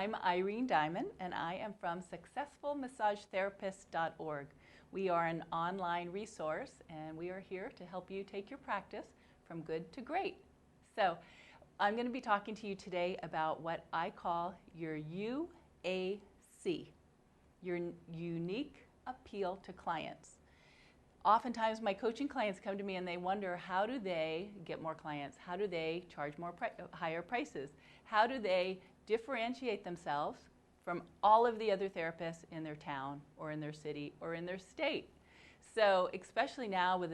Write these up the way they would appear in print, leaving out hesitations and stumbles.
I'm Irene Diamond, and I am from SuccessfulMassageTherapist.org. We are an online resource, and we are here to help you take your practice from good to great. So I'm going to be talking to you today about what I call your UAC, your unique appeal to clients. Oftentimes my coaching clients come to me and they wonder, how do they get more clients? How do they charge higher prices? How do they differentiate themselves from all of the other therapists in their town or in their city or in their state? So especially now with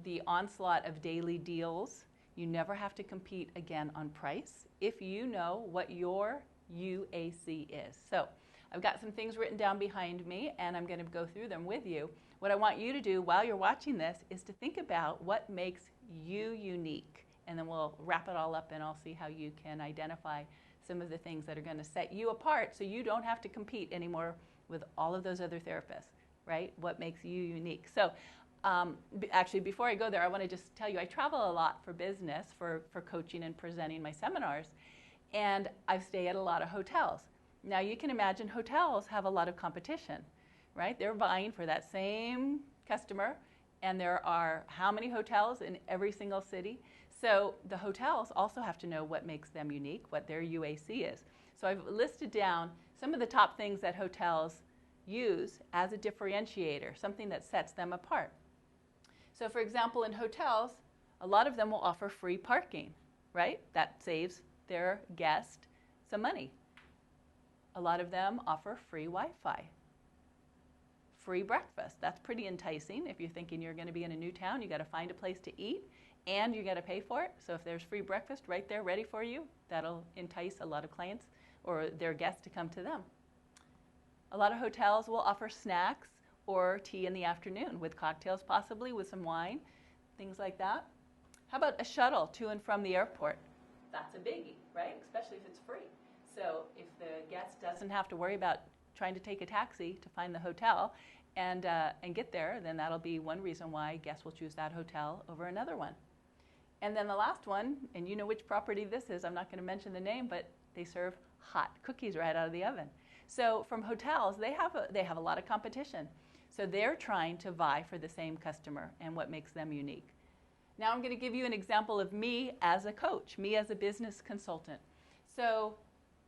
the onslaught of daily deals, you never have to compete again on price if you know what your UAC is. So I've got some things written down behind me and I'm going to go through them with you. What I want you to do while you're watching this is to think about what makes you unique, and then we'll wrap it all up and I'll see how you can identify some of the things that are going to set you apart so you don't have to compete anymore with all of those other therapists, right? What makes you unique. So actually, before I go there, I want to just tell you I travel a lot for business, for coaching and presenting my seminars, and I stay at a lot of hotels. Now you can imagine hotels have a lot of competition, right? They're vying for that same customer, and there are how many hotels in every single city? So the hotels also have to know what makes them unique, what their UAC is. So I've listed down some of the top things that hotels use as a differentiator, something that sets them apart. So for example, in hotels, a lot of them will offer free parking, right? That saves their guest some money. A lot of them offer free Wi-Fi. Free breakfast. That's pretty enticing. If you're thinking you're going to be in a new town, you got to find a place to eat and you got to pay for it. So if there's free breakfast right there ready for you, that'll entice a lot of clients or their guests to come to them. A lot of hotels will offer snacks or tea in the afternoon with cocktails, possibly with some wine, things like that. How about a shuttle to and from the airport? That's a biggie, right? Especially if it's free. So if the guest doesn't have to worry about trying to take a taxi to find the hotel and get there, then that'll be one reason why guests will choose that hotel over another one. And then the last one, and you know which property this is, I'm not going to mention the name, but they serve hot cookies right out of the oven. So from hotels, they have a lot of competition. So they're trying to vie for the same customer and what makes them unique. Now I'm going to give you an example of me as a coach, me as a business consultant. So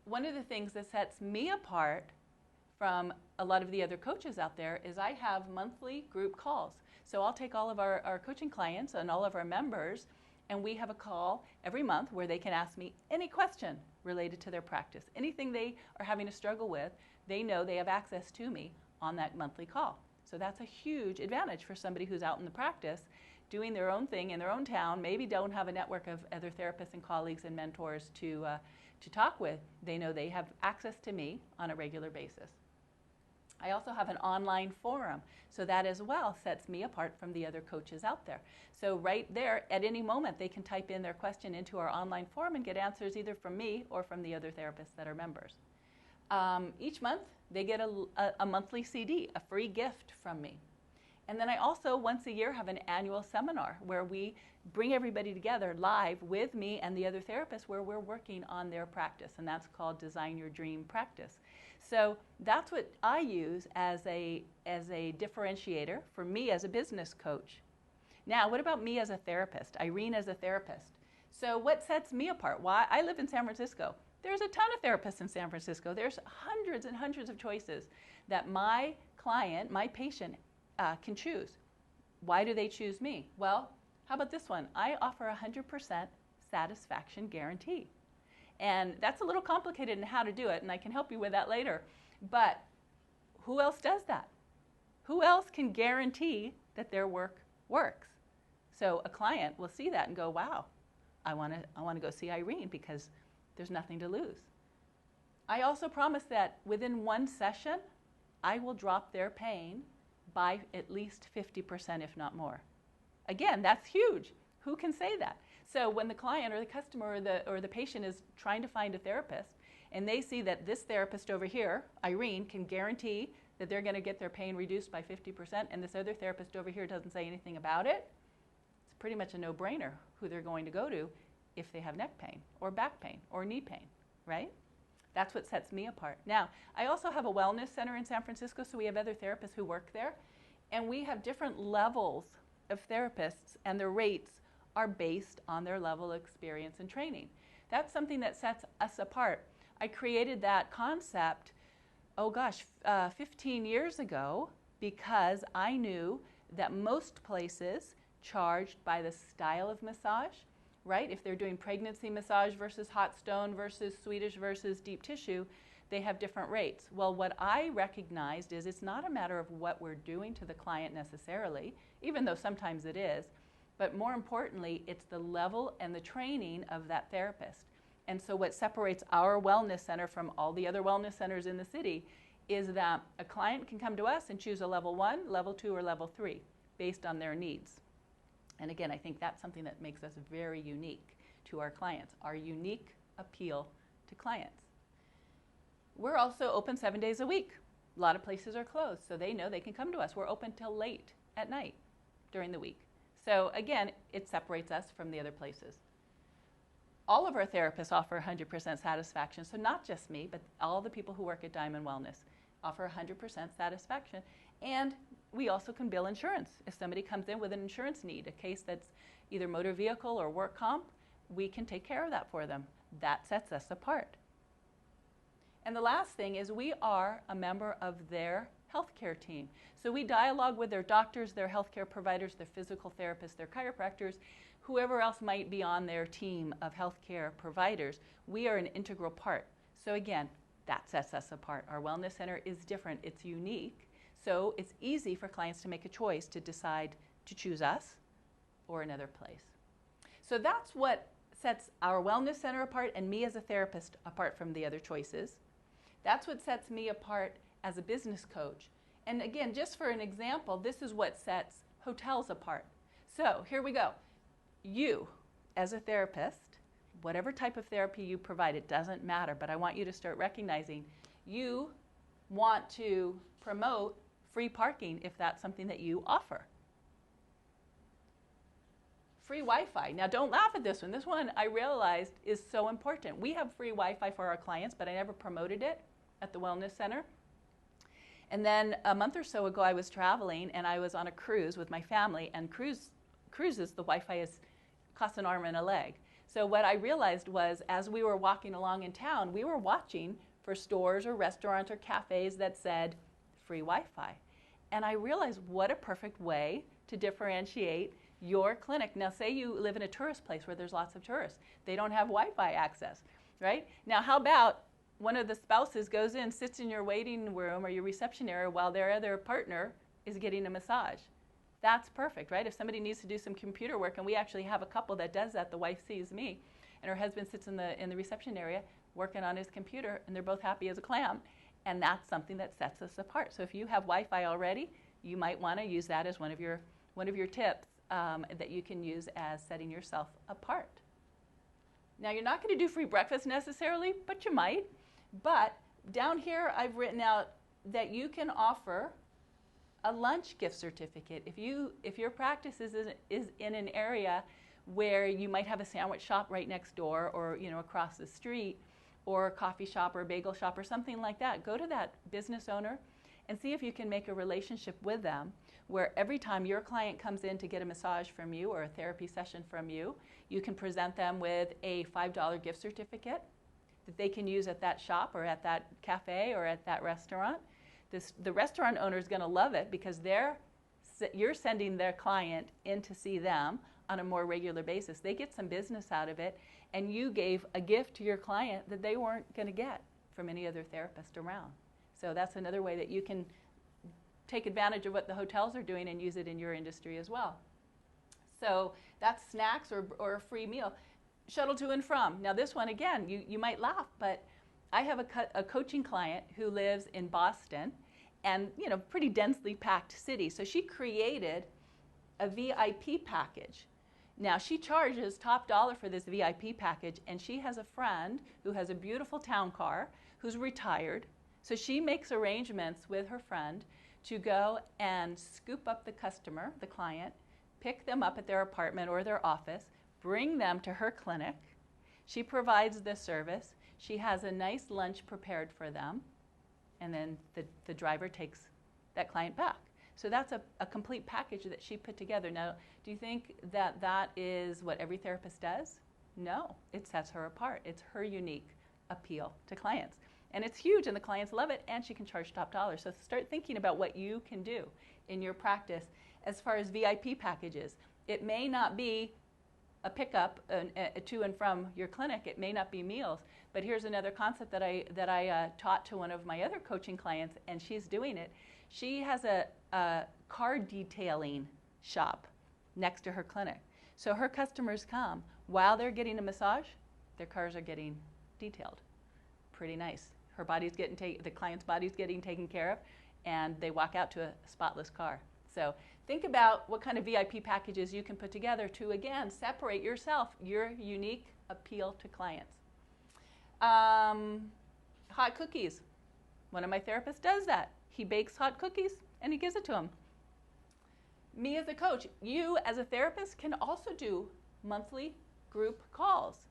one of the things that sets me apart from a lot of the other coaches out there is I have monthly group calls. So I'll take all of our coaching clients and all of our members, and we have a call every month where they can ask me any question related to their practice. Anything they are having a struggle with, they know they have access to me on that monthly call. So that's a huge advantage for somebody who's out in the practice doing their own thing in their own town, maybe don't have a network of other therapists and colleagues and mentors to talk with. They know they have access to me on a regular basis. I also have an online forum, so that as well sets me apart from the other coaches out there. So right there, at any moment, they can type in their question into our online forum and get answers either from me or from the other therapists that are members. Each month, they get a monthly CD, a free gift from me. And then I also, once a year, have an annual seminar where we bring everybody together live with me and the other therapists where we're working on their practice, and that's called Design Your Dream Practice. So that's what I use as a differentiator for me as a business coach. Now, what about me as a therapist, Irene as a therapist? So what sets me apart? Why? I live in San Francisco. There's a ton of therapists in San Francisco. There's hundreds and hundreds of choices that my client, my patient, can choose. Why do they choose me? Well, how about this one? I offer a 100% satisfaction guarantee. And that's a little complicated in how to do it, and I can help you with that later. But who else does that? Who else can guarantee that their work works? So a client will see that and go, wow, I want to go see Irene because there's nothing to lose. I also promise that within one session, I will drop their pain by at least 50%, if not more. Again, that's huge. Who can say that? So when the client or the customer or the patient is trying to find a therapist and they see that this therapist over here, Irene, can guarantee that they're going to get their pain reduced by 50% and this other therapist over here doesn't say anything about it, it's pretty much a no-brainer who they're going to go to if they have neck pain or back pain or knee pain, right? That's what sets me apart. Now, I also have a wellness center in San Francisco, so we have other therapists who work there. And we have different levels of therapists, and their rates are based on their level of experience and training. That's something that sets us apart. I created that concept, 15 years ago, because I knew that most places charged by the style of massage, right? If they're doing pregnancy massage versus hot stone versus Swedish versus deep tissue, they have different rates. Well, what I recognized is it's not a matter of what we're doing to the client necessarily, even though sometimes it is, but more importantly, it's the level and the training of that therapist. And so what separates our wellness center from all the other wellness centers in the city is that a client can come to us and choose a level 1, level 2, or level 3 based on their needs. And again, I think that's something that makes us very unique to our clients, our unique appeal to clients. We're also open 7 days a week. A lot of places are closed, so they know they can come to us. We're open till late at night during the week. So again, it separates us from the other places. All of our therapists offer 100% satisfaction, so not just me, but all the people who work at Diamond Wellness offer 100% satisfaction. And we also can bill insurance. If somebody comes in with an insurance need, a case that's either motor vehicle or work comp, we can take care of that for them. That sets us apart. And the last thing is we are a member of their healthcare team. So we dialogue with their doctors, their healthcare providers, their physical therapists, their chiropractors, whoever else might be on their team of healthcare providers. We are an integral part. So again, that sets us apart. Our wellness center is different. It's unique. So it's easy for clients to make a choice to decide to choose us or another place. So that's what sets our wellness center apart and me as a therapist apart from the other choices. That's what sets me apart as a business coach. And again, just for an example, this is what sets hotels apart. So here we go. You, as a therapist, whatever type of therapy you provide, it doesn't matter, but I want you to start recognizing you want to promote free parking if that's something that you offer. Free Wi-Fi. Now don't laugh at this one. This one I realized is so important. We have free Wi-Fi for our clients, but I never promoted it at the Wellness Center. And then a month or so ago I was traveling and I was on a cruise with my family, and cruises, the Wi-Fi costs an arm and a leg. So what I realized was as we were walking along in town, we were watching for stores or restaurants or cafes that said free Wi-Fi. And I realized what a perfect way to differentiate your clinic. Now say you live in a tourist place where there's lots of tourists. They don't have Wi-Fi access, right? Now how about one of the spouses goes in, sits in your waiting room or your reception area while their other partner is getting a massage? That's perfect, right? If somebody needs to do some computer work, and we actually have a couple that does that, the wife sees me, and her husband sits in the reception area working on his computer, and they're both happy as a clam, and that's something that sets us apart. So if you have Wi-Fi already, you might want to use that as one of your tips that you can use as setting yourself apart. Now you're not going to do free breakfast necessarily, but you might. But down here I've written out that you can offer a lunch gift certificate. If your practice is in an area where you might have a sandwich shop right next door, or across the street, or a coffee shop or a bagel shop or something like that, go to that business owner and see if you can make a relationship with them where every time your client comes in to get a massage from you or a therapy session from you, you can present them with a $5 gift certificate that they can use at that shop or at that cafe or at that restaurant. The restaurant owner is going to love it because you're sending their client in to see them on a more regular basis. They get some business out of it, and you gave a gift to your client that they weren't going to get from any other therapist around. So that's another way that you can take advantage of what the hotels are doing and use it in your industry as well. So that's snacks or a free meal. Shuttle to and from. Now this one, again, you might laugh, but I have a coaching client who lives in Boston, and pretty densely packed city. So she created a VIP package. Now she charges top dollar for this VIP package, and she has a friend who has a beautiful town car who's retired. So she makes arrangements with her friend to go and scoop up the customer, the client, pick them up at their apartment or their office, bring them to her clinic. She provides this service. She has a nice lunch prepared for them, and then the driver takes that client back. So that's a complete package that she put together. Now, do you think that that is what every therapist does? No, it sets her apart. It's her unique appeal to clients. And it's huge, and the clients love it, and she can charge top dollar. So start thinking about what you can do in your practice as far as VIP packages. It may not be a pickup to and from your clinic. It may not be meals. But here's another concept that I taught to one of my other coaching clients, and she's doing it. She has a car detailing shop next to her clinic. So her customers come while they're getting a massage, their cars are getting detailed. Pretty nice. Her body's getting the client's body's getting taken care of, and they walk out to a spotless car. So think about what kind of VIP packages you can put together to, again, separate yourself, your unique appeal to clients. Hot cookies. One of my therapists does that. He bakes hot cookies and he gives it to them. Me as a coach, you as a therapist can also do monthly group calls.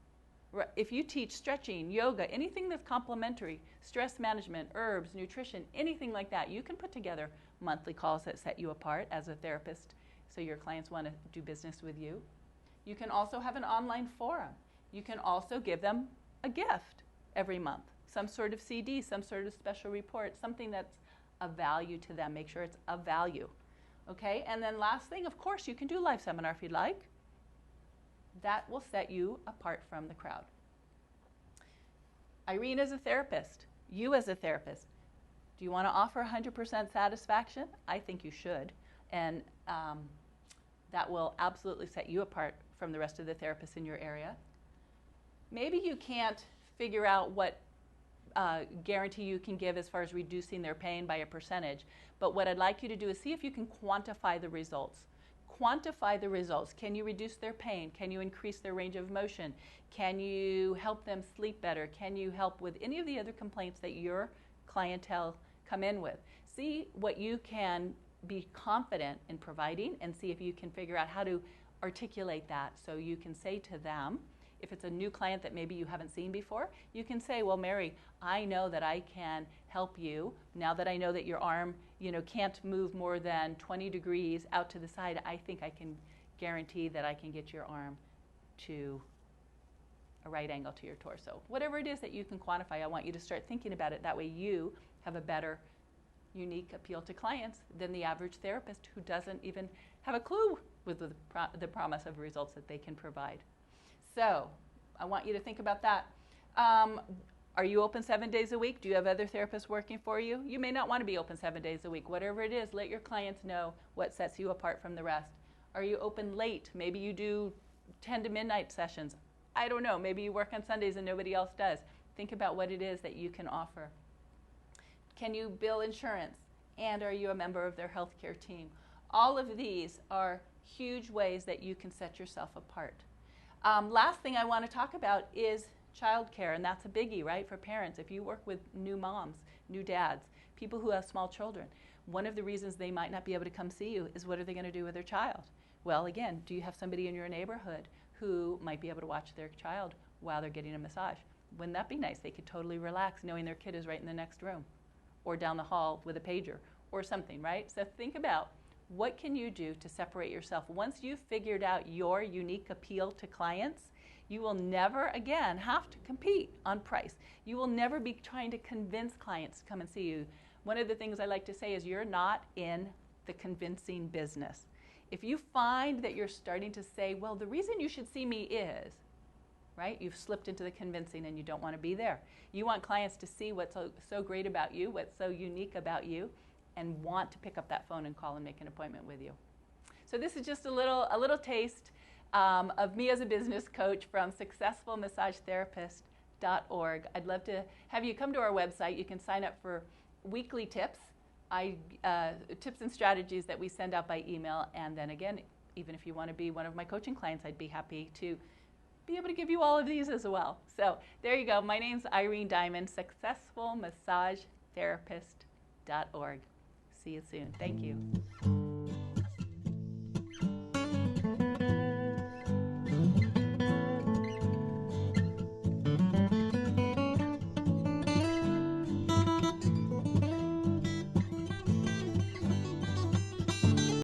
If you teach stretching, yoga, anything that's complementary, stress management, herbs, nutrition, anything like that, you can put together monthly calls that set you apart as a therapist so your clients want to do business with you. You can also have an online forum. You can also give them a gift every month, some sort of CD, some sort of special report, something that's of value to them. Make sure it's of value. Okay, and then last thing, of course, you can do live seminar if you'd like. That will set you apart from the crowd. Irene as a therapist, you as a therapist, do you want to offer 100% satisfaction? I think you should. And that will absolutely set you apart from the rest of the therapists in your area. Maybe you can't figure out what guarantee you can give as far as reducing their pain by a percentage, but what I'd like you to do is see if you can quantify the results. Quantify the results. Can you reduce their pain? Can you increase their range of motion? Can you help them sleep better? Can you help with any of the other complaints that your clientele come in with? See what you can be confident in providing and see if you can figure out how to articulate that so you can say to them, if it's a new client that maybe you haven't seen before, you can say, well, Mary, I know that I can help you. Now that I know that your arm, can't move more than 20 degrees out to the side, I think I can guarantee that I can get your arm to a right angle to your torso. Whatever it is that you can quantify, I want you to start thinking about it. That way you have a better, unique appeal to clients than the average therapist who doesn't even have a clue with the promise of results that they can provide. So I want you to think about that. Are you open 7 days a week? Do you have other therapists working for you? You may not want to be open 7 days a week. Whatever it is, let your clients know what sets you apart from the rest. Are you open late? Maybe you do 10 to midnight sessions. I don't know. Maybe you work on Sundays and nobody else does. Think about what it is that you can offer. Can you bill insurance? And are you a member of their healthcare team? All of these are huge ways that you can set yourself apart. Last thing I want to talk about is childcare, and that's a biggie, right, for parents. If you work with new moms, new dads, people who have small children, one of the reasons they might not be able to come see you is what are they going to do with their child? Well, again, do you have somebody in your neighborhood who might be able to watch their child while they're getting a massage? Wouldn't that be nice? They could totally relax knowing their kid is right in the next room or down the hall with a pager or something, right? So think about what can you do to separate yourself. Once you've figured out your unique appeal to clients, you will never again have to compete on price. You will never be trying to convince clients to come and see you. One of the things I like to say is you're not in the convincing business. If you find that you're starting to say, well, the reason you should see me is, right? You've slipped into the convincing and you don't want to be there. You want clients to see what's so great about you, what's so unique about you, and want to pick up that phone and call and make an appointment with you. So this is just a little taste of me as a business coach from successfulmassagetherapist.org. I'd love to have you come to our website. You can sign up for weekly tips, tips and strategies that we send out by email. And then again, even if you want to be one of my coaching clients, I'd be happy to be able to give you all of these as well. So there you go. My name's Irene Diamond, successfulmassagetherapist.org. See you soon. Thank you.